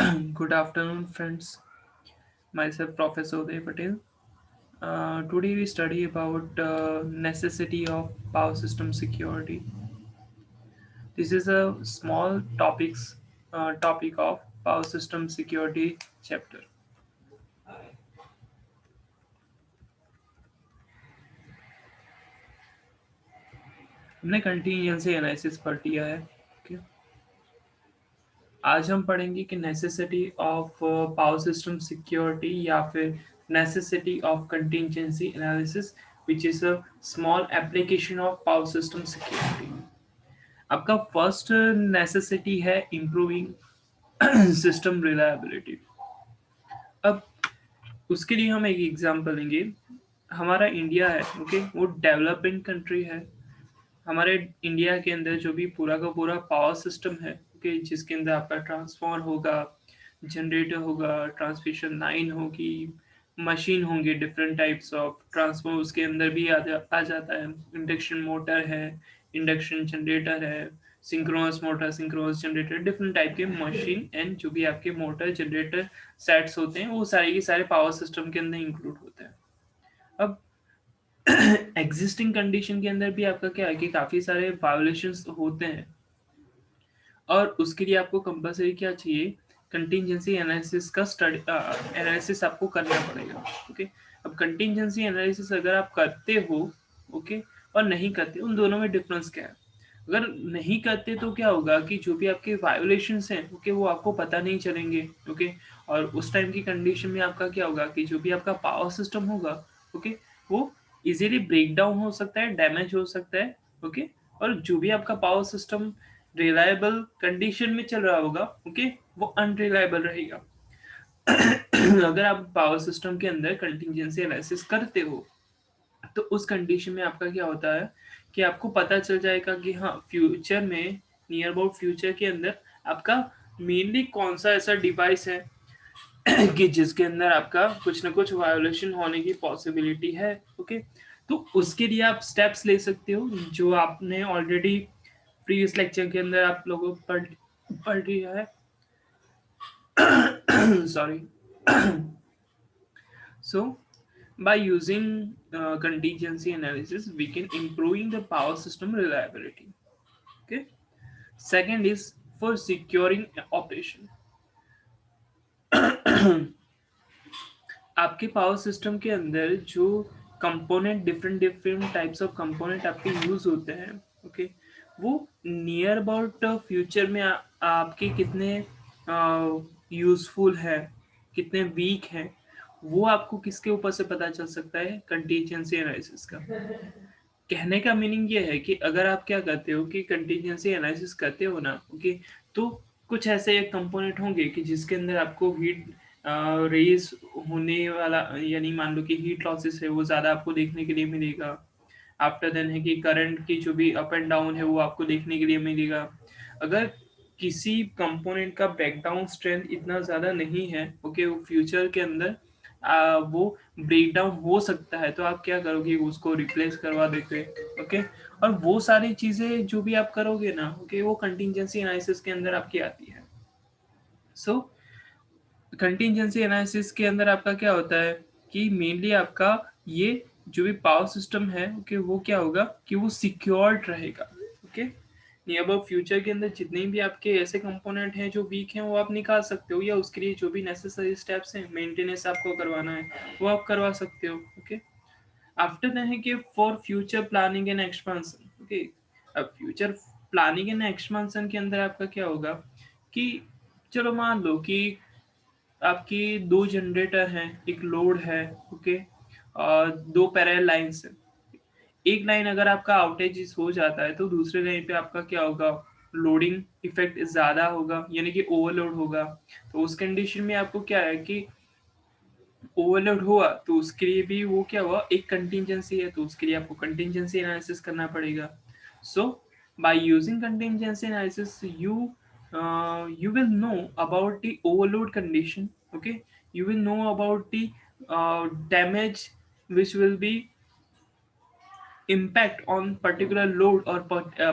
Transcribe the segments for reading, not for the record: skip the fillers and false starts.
Good afternoon, friends. Myself, Professor Uday Patel. Today we study about necessity of power system security. This is a small topic of power system security chapter. हमने कंटीन्यूएंसी analysis पढ़ लिया है. Okay. आज हम पढ़ेंगे कि necessity of power system security या फिर necessity of contingency analysis which is a small application of power system security. आपका फर्स्ट नेसेसिटी है इम्प्रूविंग सिस्टम रिलायबिलिटी. अब उसके लिए हम एक एग्जांपल लेंगे. हमारा इंडिया है, ओके, वो डेवलपिंग कंट्री है. हमारे इंडिया के अंदर जो भी पूरा का पूरा पावर सिस्टम है, ओके, जिसके अंदर आपका ट्रांसफॉर्मर होगा, जनरेटर होगा, ट्रांसमिशन लाइन होगी, मशीन होंगे, डिफरेंट टाइप्स ऑफ ट्रांसफॉर्मर उसके अंदर भी आ जाता है. इंडक्शन मोटर है, इंडक्शन जनरेटर है, synchronous motor, synchronous generator, different type के मशीन एंड जो भी आपके मोटर जनरेटर सेट्स होते हैं वो सारे के सारे पावर सिस्टम के अंदर इंक्लूड होते हैं. अब एग्जिस्टिंग कंडीशन के अंदर भी आपका क्या है कि काफ़ी सारे वायोलेशंस होते हैं और उसके लिए आपको कंपलसरी क्या चाहिए, कंटीजेंसी एनालिसिस का स्टडी एनालिसिस आपको करना पड़ेगा. ओके. अब कंटीजेंसी एनालिसिस अगर आप करते हो, ओके, और नहीं करते, उन दोनों में डिफरेंस क्या है. अगर नहीं करते तो क्या होगा कि जो भी आपके वायोलेशंस हैं, ओके, वो आपको पता नहीं चलेंगे. ओके. और उस टाइम की कंडीशन में आपका क्या होगा कि जो भी आपका पावर सिस्टम होगा, ओके, वो इजीली ब्रेक डाउन हो सकता है, डैमेज हो सकता है. ओके. और जो भी आपका पावर सिस्टम रिलायबल कंडीशन में चल रहा होगा, ओके, वो अनरिलायबल रहेगा. अगर आप पावर सिस्टम के अंदर कंटिजेंसी एनालिसिस करते हो तो उस कंडीशन में आपका क्या होता है कि आपको पता चल जाएगा कि हाँ, फ्यूचर में, नियर अबाउट फ्यूचर के अंदर आपका मेनली कौन सा ऐसा डिवाइस है कि जिसके अंदर आपका कुछ ना कुछ वायोलेशन होने की पॉसिबिलिटी है. ओके. तो उसके लिए आप स्टेप्स ले सकते हो जो आपने ऑलरेडी प्रीवियस लेक्चर के अंदर आप लोगों को पढ़ लिया है. Sorry. So by using contingency analysis we can improving the power system reliability. Okay. Second is for securing operation. आपके पावर सिस्टम के अंदर जो component, different different types of component आपके यूज होते हैं, ओके, वो नियर अबाउट फ्यूचर में आपके कितने यूजफुल है, कितने वीक हैं, वो आपको किसके ऊपर से पता चल सकता है, कंटीजेंसी एनालिसिस का. कहने का मीनिंग ये है कि अगर आप क्या करते हो कि कंटीजेंसी एनालिसिस करते हो ना, ओके, तो कुछ ऐसे कंपोनेंट होंगे कि जिसके अंदर आपको हीट रेज होने वाला, यानी मान लो कि हीट लॉसेस है वो ज़्यादा आपको देखने के लिए मिलेगा. आफ्टर देन है कि करंट की जो भी अप एंड डाउन है वो आपको देखने के लिए मिलेगा. अगर किसी कंपोनेंट का बैकडाउन स्ट्रेंथ इतना ज़्यादा नहीं है, ओके, वो फ्यूचर के अंदर वो ब्रेक डाउन हो सकता है, तो आप क्या करोगे, उसको रिप्लेस करवा देते. ओके. और वो सारी चीज़ें जो भी आप करोगे ना, ओके, वो कंटीजेंसी एनालिसिस के अंदर आपकी आती है. सो कंटीजेंसी एनालिसिस के अंदर आपका क्या होता है कि मेनली आपका ये जो भी पावर सिस्टम है, ओके, वो क्या होगा कि वो सिक्योर्ड रहेगा. ओके. नियर अबाउट फ्यूचर के अंदर जितने भी आपके ऐसे कंपोनेंट हैं जो वीक हैं वो आप निकाल सकते हो, या उसके लिए जो भी नेसेसरी स्टेप्स हैं, मेंटेनेंस आपको करवाना है, वो आप करवा सकते हो. ओके. आफ्टर दैट है कि for future planning and expansion. Okay. अब फ्यूचर प्लानिंग एंड एक्सपेंशन के अंदर आपका क्या होगा कि चलो मान लो कि आपकी दो जनरेटर हैं, एक लोड है, ओके, और दो पैरेलल लाइंस हैं. एक लाइन अगर आपका आउटेज हो जाता है तो दूसरे लाइन पे आपका क्या होगा, लोडिंग इफेक्ट ज़्यादा होगा, यानी कि ओवरलोड होगा. तो उस कंडीशन में आपको क्या है कि ओवरलोड हुआ तो उसके लिए भी वो क्या हुआ, एक कंटिजेंसी है, तो उसके लिए आपको कंटिजेंसी एनालिसिस करना पड़ेगा. So by using contingency analysis you will know about the overload condition. Okay. You will know about the damage which will be impact on particular load or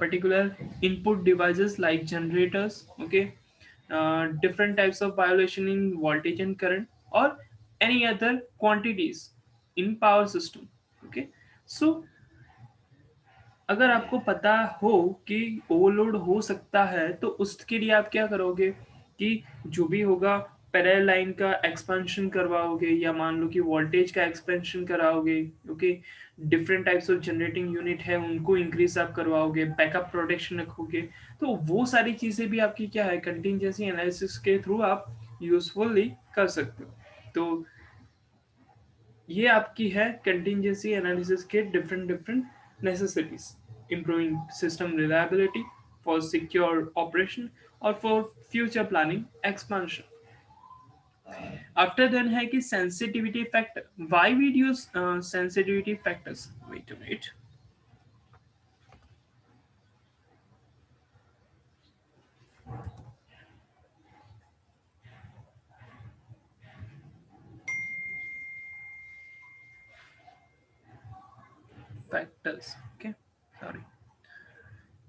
particular input devices like generators. Okay. different types of violation in voltage and current, or any other quantities in power system. Okay, so अगर आपको पता हो कि overload हो सकता है तो उसके लिए आप क्या करोगे कि जो भी होगा पैरेलल लाइन का एक्सपेंशन करवाओगे या मान लो कि वोल्टेज का एक्सपेंशन कराओगे। Okay, different types of generating unit है उनको इंक्रीज आप करवाओगे, बैकअप प्रोटेक्शन रखोगे। तो वो सारी चीज़ें भी आपकी क्या है कंटिजेंसी एनालिसिस के थ्रू आप यूजफुली कर सकते हो। तो ये आपकी है कंटिजेंसी एनालिसिस के different different necessities, improving system reliability, for secure operation और for future planning expansion. After then है कि sensitivity factor, why we use sensitivity factors, wait a minute, factors, okay, sorry,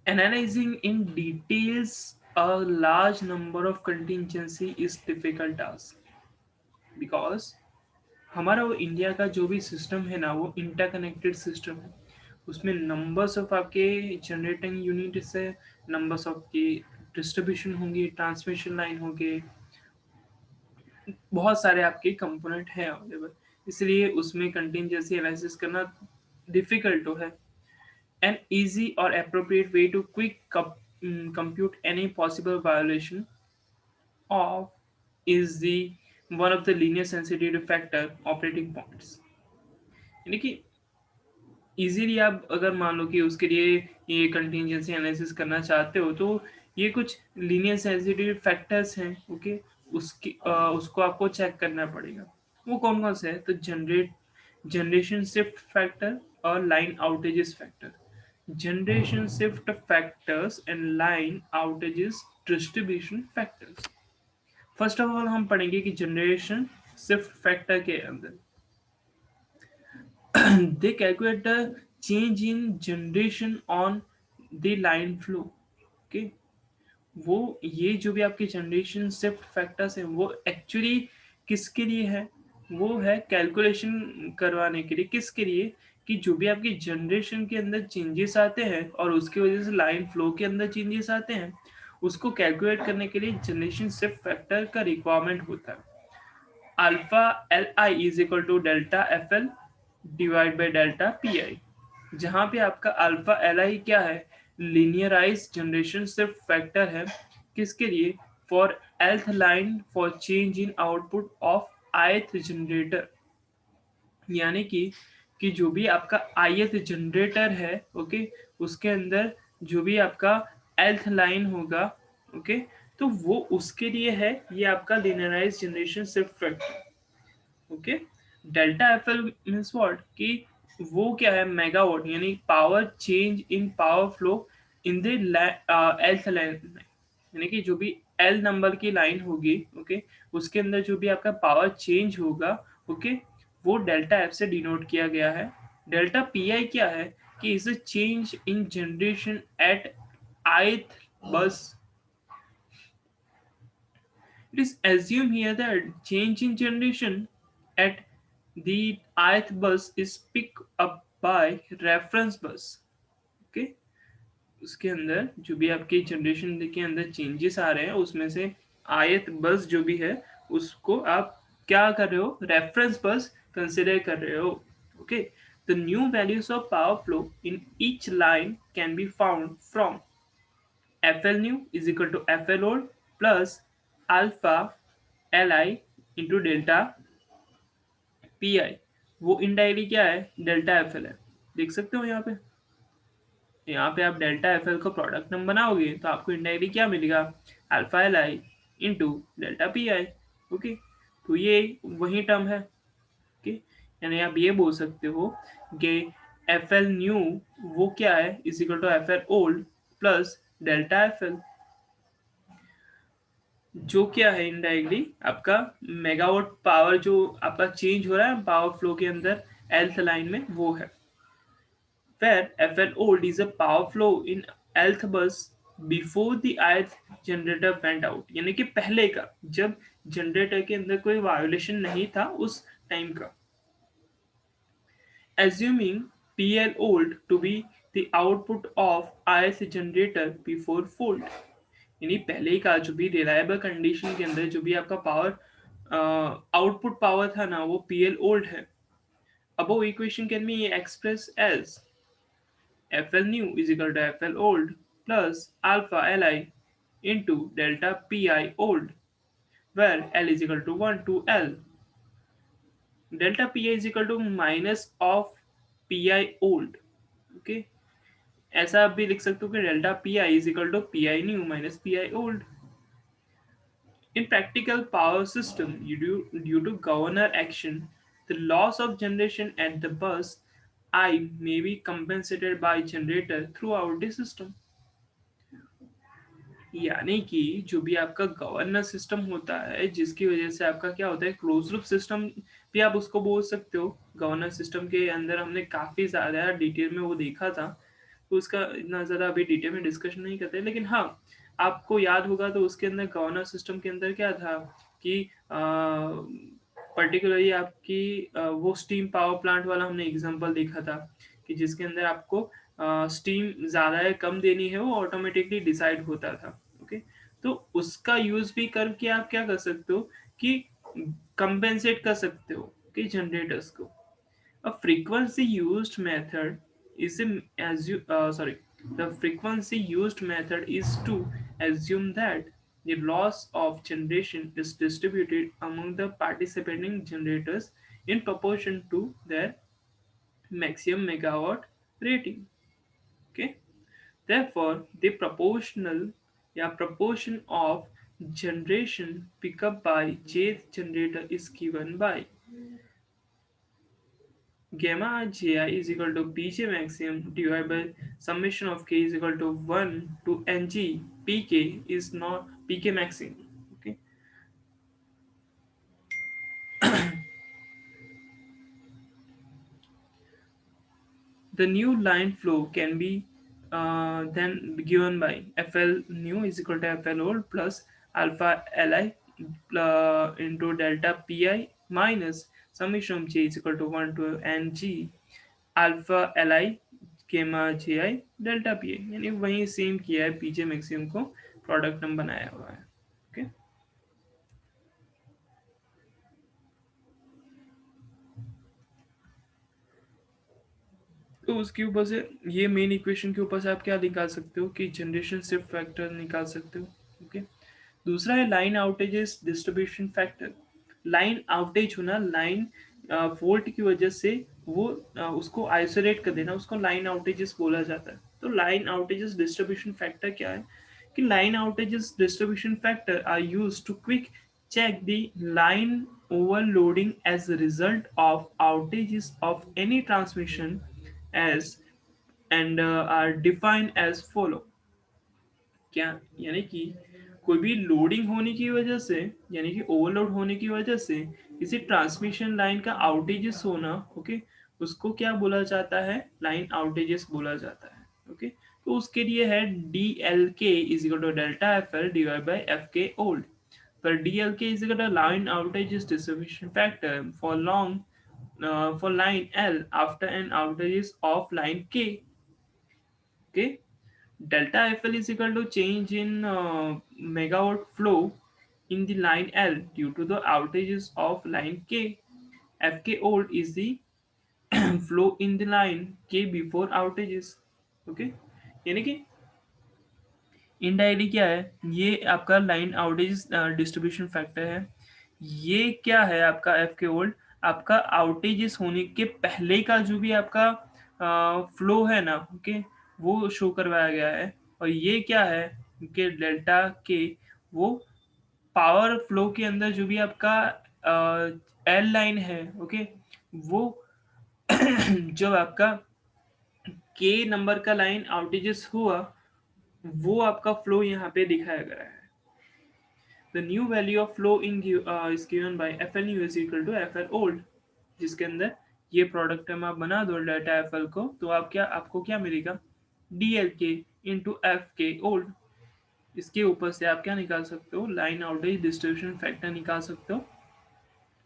analyzing in details a large number of contingency is difficult task because हमारा वो India का जो भी system है ना वो इंटरकनेक्टेड सिस्टम है। उसमें नंबर्स ऑफ आपके जनरेटिंग यूनिट्स है, नंबर्स ऑफ की डिस्ट्रीब्यूशन होंगी, ट्रांसमिशन लाइन होंगे, बहुत सारे आपके कंपोनेंट हैं अवेलेबल। इसलिए उसमें कंटिजेंसी एनालिसिस करना डिफिकल्ट तो है। एन इजी और appropriate way to quick compute any possible violation of is the one of the linear sensitivity factor operating points। यानी कि इजीली आप अगर मान लो कि उसके लिए ये कंटिजेंसी एनालिसिस करना चाहते हो तो ये कुछ लीनियर सेंसिटिव फैक्टर्स हैं। ओके, उसको आपको चेक करना पड़ेगा। वो कौन कौन से है? तो जनरेशन शिफ्ट फैक्टर और line outages factor. Generation shift factors and line outages distribution factors. First of all हम पढ़ेंगे कि जनरेशन शिफ्ट फैक्टर के अंदर they calculate the change in generation on the line flow। okay, वो ये जो भी आपके जनरेशन शिफ्ट फैक्टर्स हैं वो एक्चुअली किसके लिए है? वो है कैलकुलेशन करवाने के लिए। किसके लिए? कि जो भी आपकी जनरेशन के अंदर चेंजेस आते हैं और उसकी वजह से लाइन फ्लो के अंदर चेंजेस आते हैं, उसको कैलकुलेट करने के लिए जनरेशन शिफ्ट फैक्टर का रिक्वायरमेंट होता है। Alpha L I is equal to delta F L divide by delta P I, जहां पे आपका अल्फा एल आई क्या है? लीनियराइज जनरेशन शिफ्ट फैक्टर है। किसके लिए? For lth line for change in output of ith generator. यानी कि जो भी आपका ith जनरेटर है, ओके, उसके अंदर जो भी आपका एल्थ लाइन होगा, ओके, तो वो उसके लिए है ये आपका linearise generation shift factor. Okay, delta F L means what कि वो क्या है? मेगावाट, यानी power change in power flow in the lth line. यानी कि जो भी एल नंबर की लाइन होगी, ओके, उसके अंदर जो भी आपका पावर चेंज होगा, ओके, वो डेल्टा एफ से डिनोट किया गया है। डेल्टा पी आई क्या है? कि is a change in generation at ith बस। It is assumed here that change in generation at the ith bus is picked up by reference bus। okay? उसके अंदर जो भी आपके जनरेशन के अंदर चेंजेस आ रहे हैं उसमें से ith बस जो भी है उसको आप क्या कर रहे हो? रेफरेंस बस कंसिडर कर रहे हो। Okay, the new values of power flow in each line can be found from FL new is equal to FL old plus alpha Li into delta Pi। वो इनडायरेक्टली क्या है? डेल्टा एफ एल है। देख सकते हो यहाँ पे आप डेल्टा एफ एल का प्रोडक्ट नंबर बनाओगे तो आपको इनडायरेक्टली क्या मिलेगा? अल्फा एल आई इंटू डेल्टा पी आई। ओके, तो ये वही टर्म है। ओके, यानी आप ये बोल सकते हो कि एफ एल न्यू वो क्या है? Is equal to F L old plus delta F L, जो क्या है इनडायरेक्टली आपका मेगावाट पावर जो आपका चेंज हो रहा है पावर फ्लो के अंदर एल्थ लाइन में, वो है। where FL old is a power flow in Lth bus before the ith generator went out, यानी कि पहले का, जब जनरेटर के अंदर कोई वायोलेशन नहीं था उस टाइम का. Assuming PL old to be the output of ith generator before fault, यानी पहले का जो भी रिलायबल कंडीशन के अंदर जो भी आपका पावर आउटपुट पावर था ना वो PL old है. Above equation can be expressed as FL new is equal to FL old plus alpha Li into delta Pi old, where L is equal to 1 to L. Delta Pi is equal to minus of Pi old. Okay. ऐसा आप भी लिख सकते हो कि delta P I is equal to P I new minus P I old. In practical power system, due to governor action, the loss of generation at the bus I may be compensated by generator throughout the system. यानी कि जो भी आपका governor system होता है जिसकी वजह से आपका क्या होता है क्लोज लूप सिस्टम भी आप उसको बोल सकते हो. गवर्नर सिस्टम के अंदर हमने काफ़ी ज़्यादा डिटेल में वो देखा था, तो उसका इतना ज़्यादा अभी डिटेल में डिस्कशन नहीं करते, लेकिन हाँ आपको याद होगा तो उसके अंदर गवर्नर सिस्टम के अंदर क्या था कि पर्टिकुलरली आपकी वो स्टीम पावर प्लांट वाला हमने एग्जांपल देखा था कि जिसके अंदर आपको स्टीम ज़्यादा है कम देनी है वो ऑटोमेटिकली डिसाइड होता था. ओके. तो उसका यूज़ भी करके आप क्या कर सकते हो कि कंपेंसेट कर सकते हो कि जनरेटर्स को. A frequency used method is as you sorry the frequency used method is to assume that the loss of generation is distributed among the participating generators in proportion to their maximum megawatt rating. Okay. Therefore, the proportion of generation pickup by jth generator is given by gamma ji is equal to pj maximum divided by summation of k is equal to 1 to ng pk is not pk maximum. Okay. The new line flow can be then given by FL new is equal to FL old plus alpha Li into delta Pi minus summation j is equal to 1 to Ng alpha Li gamma ji delta Pi, यानी वही same किया है पीजे maximum को product number बनाया हुआ है. Okay okay? तो उसके ऊपर से ये मेन इक्वेशन के ऊपर से आप क्या निकाल सकते हो कि जनरेशन शिफ्ट फैक्टर निकाल सकते हो. ओके. दूसरा है line outages distribution factor. Line outage होना, लाइन फॉल्ट की वजह से वो उसको आइसोलेट कर देना, उसको लाइन आउटेजेस बोला जाता है. तो लाइन आउटेजेस डिस्ट्रीब्यूशन फैक्टर क्या है कि line outages distribution factor are used to quick check the line overloading as a result of outages of any transmission as and are defined as follow. क्या यानी कि कोई भी लोडिंग होने की वजह से, यानी कि ओवरलोड होने की वजह से किसी ट्रांसमिशन लाइन का आउटेजेस होना. ओके. उसको क्या बोला जाता है, लाइन आउटेजेस बोला जाता है. ओके. तो उसके लिए है D L K is equal to delta F L divide by F K old, पर D L K is equal to line outages distribution factor for long for line L after an outages of line K. Okay. Delta FL is equal to change in megawatt flow in the line L due to the outages of line K. FK old is the flow in the line K before outages. Okay. यानी कि indirectly क्या है, ये आपका line outage distribution factor है. ये क्या है आपका एफ के ओल्ड, आपका आउटेजेस होने के पहले का जो भी आपका फ्लो है ना. ओके. वो शो करवाया गया है. और ये क्या है कि डेल्टा के वो पावर फ्लो के अंदर जो भी आपका एल लाइन है. ओके. वो जो आपका के नंबर का लाइन आउटेजेस हुआ वो आपका फ्लो यहाँ पे दिखाया गया है. The new value of flow in is given by FL new is equal to FL old, जिसके अंदर ये प्रोडक्ट टर्म आप बना दो डाटा FL को, तो आप क्या आपको क्या मिलेगा डी एल के इंटू एफ के ओल्ड. इसके ऊपर से आप क्या निकाल सकते हो, लाइन आउटेज डिस्ट्रीब्यूशन फैक्टर निकाल सकते हो।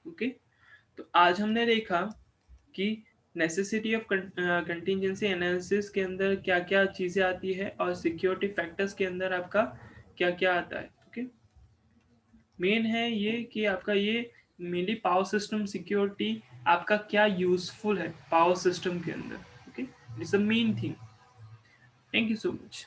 ओके, तो आज हमने देखा कि नेसेसिटी ऑफ कंटीजेंसी एनालिसिस के अंदर क्या क्या चीज़ें आती है और सिक्योरिटी फैक्टर्स के अंदर आपका क्या क्या आता है। ओके, मेन है ये कि आपका ये मेनली पावर सिस्टम सिक्योरिटी आपका क्या यूजफुल है पावर सिस्टम के अंदर। Okay, it's a main thing. Thank you so much.